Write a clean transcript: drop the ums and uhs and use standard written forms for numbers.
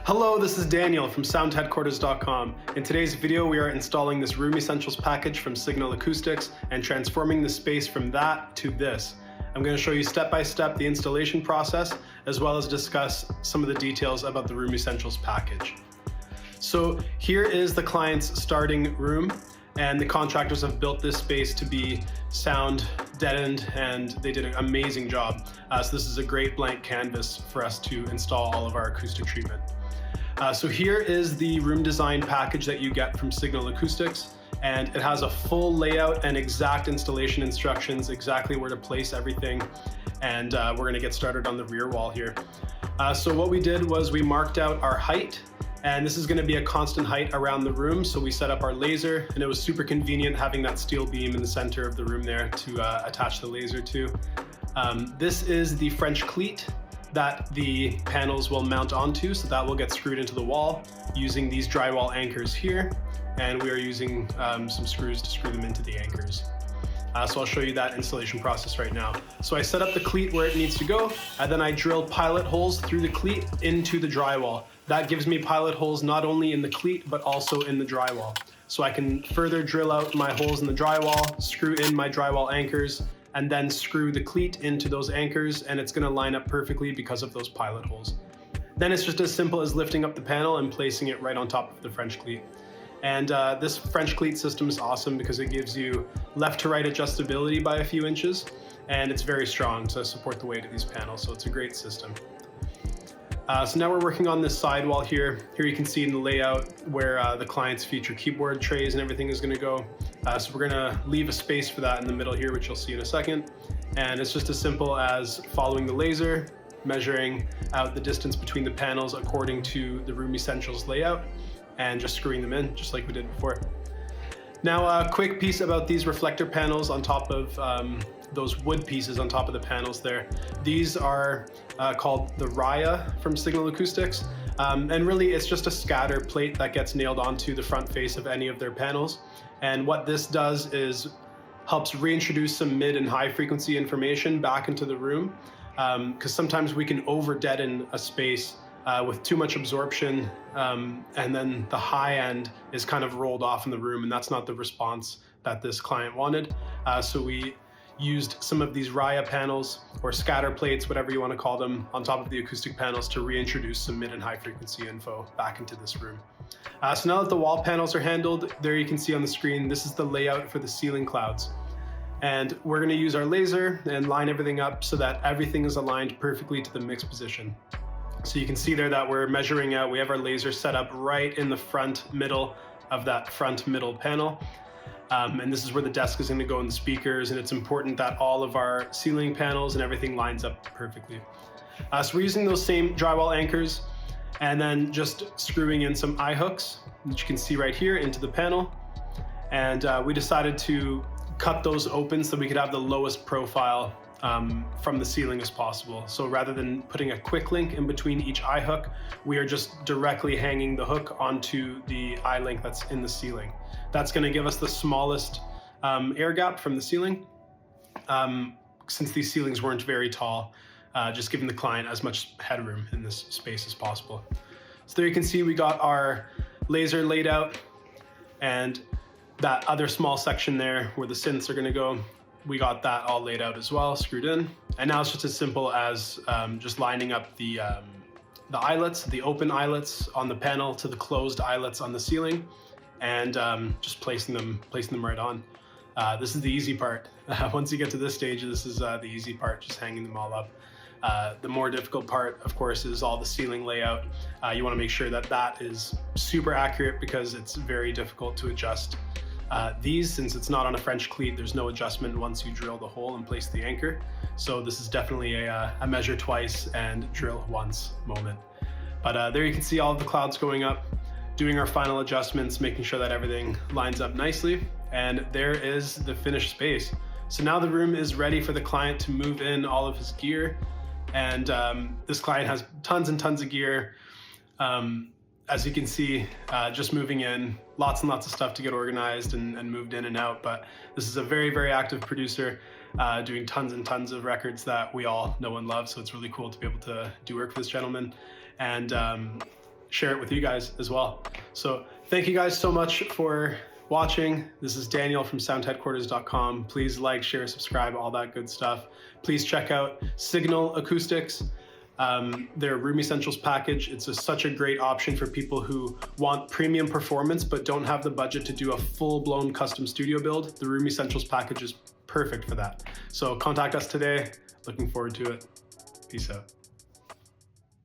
Hello, this is Daniel from sound.headquarters.inc. In today's video, we are installing this Room Essentials package from Signal Acoustics and transforming the space from that to this. I'm going to show you step-by-step the installation process, as well as discuss some of the details about the Room Essentials package. So here is the client's starting room, and the contractors have built this space to be sound deadened, and they did an amazing job. So this is a great blank canvas for us to install all of our acoustic treatment. So here is the room design package that you get from Signal Acoustics, and it has a full layout and exact installation instructions, exactly where to place everything, and we're going to get started on the rear wall here. So what we did was we marked out our height, and this is going to be a constant height around the room, so we set up our laser, and it was super convenient having that steel beam in the center of the room there to attach the laser to. This is the French cleat that the panels will mount onto, so that will get screwed into the wall using these drywall anchors here, and we are using some screws to screw them into the anchors. So I'll show you that installation process right now. So I set up the cleat where it needs to go, and then I drill pilot holes through the cleat into the drywall. That gives me pilot holes not only in the cleat, but also in the drywall. So I can further drill out my holes in the drywall, screw in my drywall anchors, and then screw the cleat into those anchors, and it's gonna line up perfectly because of those pilot holes. Then it's just as simple as lifting up the panel and placing it right on top of the French cleat. And this French cleat system is awesome because it gives you left to right adjustability by a few inches, and it's very strong to support the weight of these panels, so it's a great system. So now we're working on this sidewall here. Here you can see in the layout where the client's feature keyboard trays and everything is going to go. So we're going to leave a space for that in the middle here, which you'll see in a second. And it's just as simple as following the laser, measuring out the distance between the panels according to the Room Essentials layout, and just screwing them in, just like we did before. Now, a quick piece about these reflector panels on top of those wood pieces on top of the panels there. These are called the Raya from Signal Acoustics. And really it's just a scatter plate that gets nailed onto the front face of any of their panels. And what this does is helps reintroduce some mid and high frequency information back into the room. Because sometimes we can over deaden a space with too much absorption, and then the high end is kind of rolled off in the room, and that's not the response that this client wanted. So we used some of these Raya panels, or scatter plates, whatever you want to call them, on top of the acoustic panels to reintroduce some mid and high frequency info back into this room. So now that the wall panels are handled, there you can see on the screen, this is the layout for the ceiling clouds. And we're going to use our laser and line everything up so that everything is aligned perfectly to the mix position. So you can see there that we're measuring out, we have our laser set up right in the front middle of that front middle panel. And this is where the desk is going to go in the speakers, and it's important that all of our ceiling panels and everything lines up perfectly. So we're using those same drywall anchors and then just screwing in some eye hooks, which you can see right here, into the panel. And we decided to cut those open so we could have the lowest profile from the ceiling as possible. So rather than putting a quick link in between each eye hook, we are just directly hanging the hook onto the eye link that's in the ceiling. That's going to give us the smallest air gap from the ceiling, since these ceilings weren't very tall, just giving the client as much headroom in this space as possible. So there you can see we got our laser laid out, and that other small section there where the synths are going to go, we got that all laid out as well, screwed in. And now it's just as simple as just lining up the eyelets, the open eyelets on the panel to the closed eyelets on the ceiling, and just placing them right on. This is the easy part. Once you get to this stage, this is the easy part, just hanging them all up. The more difficult part, of course, is all the ceiling layout. You want to make sure that that is super accurate, because it's very difficult to adjust these, since it's not on a French cleat. There's no adjustment once you drill the hole and place the anchor. So this is definitely a measure twice and drill once moment. But there you can see all of the clouds going up, doing our final adjustments, making sure that everything lines up nicely. And there is the finished space. So now the room is ready for the client to move in all of his gear. And this client has tons and tons of gear. As you can see, just moving in, lots and lots of stuff to get organized and moved in and out. But this is a very, very active producer, doing tons and tons of records that we all know and love. So it's really cool to be able to do work for this gentleman. And share it with you guys as well. So thank you guys so much for watching. This is Daniel from sound.headquarters.com. Please like, share, subscribe, all that good stuff. Please check out Signal Acoustics. Their Room Essentials package. It's such a great option for people who want premium performance but don't have the budget to do a full-blown custom studio build. The Room Essentials package is perfect for that. So contact us today. Looking forward to it. Peace out.